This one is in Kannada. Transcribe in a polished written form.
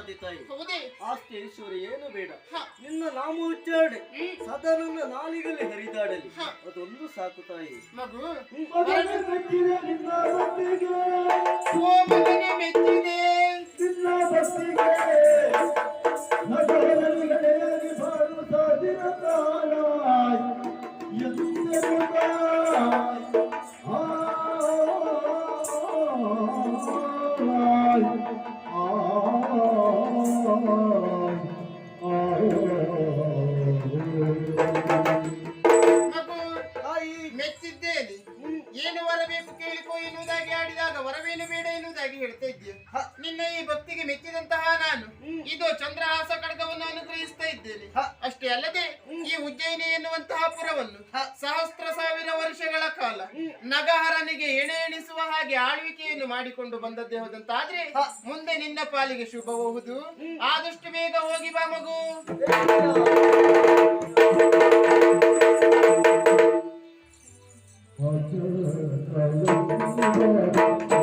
ಮಾತೆ ತಾಯಿ. ಹೌದೇ? ಆಸ್ತಿ ಐಶ್ವರ್ಯ ಏನು ಬೇಡ, ಹ. ನಿನ್ನ ನಾಮ ಉಚ್ಚಾರಣೆ ಸದಾ ನನ್ನ ನಾಲಿಗೆಯಲ್ಲಿ ಹರಿದಾಡಲಿ, ಅದೊಂದು ಸಾಕು ತಾಯಿ. ಮಗು ಮಗನೇ ಮೆಚ್ಚಿದೆ ನಿನ್ನ ಭಕ್ತಿಗೆ, ಓ ಮಗನೇ ಮೆಚ್ಚಿದೆ ನಿನ್ನ ಭಕ್ತಿಗೆ, ನಗರದಲ್ಲಿ ನಡೆಯಲಿ ಬಾಳು ಸಾವಿರ ಕಾಲ ಎಂದೆಂದು ತಾಯಿ. ಮಗು ಮೆಚ್ಚಿದ್ದೇನೆ. ಏನು ವರಬೇಕು ಕೇಳಿಕೋ ಎನ್ನುವುದಾಗಿ ಆಡಿದಾಗ ವರವೇನು ಬೇಡ ಎನ್ನುವುದಾಗಿ ಹೇಳ್ತಾ ಇದ್ದೀಯ. ನಿನ್ನ ಈ ಭಕ್ತಿಗೆ ಮೆಚ್ಚಿದಂತಹ ನಾನು ಇದು ಚಂದ್ರಹಾಸ ಖಡ್ಗವನ್ನು ಅನುಗ್ರಹಿಸ್ತಾ ಇದ್ದೇನೆ. ಅಷ್ಟೇ ಅಲ್ಲದೆ ಈ ಉಜ್ಜಯಿನಿ ಎನ್ನುವಂತಹ ಪುರವನ್ನು ಸಹಸ್ರ ಸಾವಿರ ವರ್ಷಗಳ ಕಾಲ ನಗಹರನಿಗೆ ಎಣೆ ಎಣಿಸುವ ಹಾಗೆ ಆಳ್ವಿಕೆಯನ್ನು ಮಾಡಿಕೊಂಡು ಬಂದದ್ದೇ ಹೋದಂತಾದ್ರೆ ಮುಂದೆ ನಿನ್ನ ಪಾಲಿಗೆ ಶುಭಬಹುದು. ಆದಷ್ಟು ಬೇಗ ಹೋಗಿ ಬಾ ಮಗು. Oh,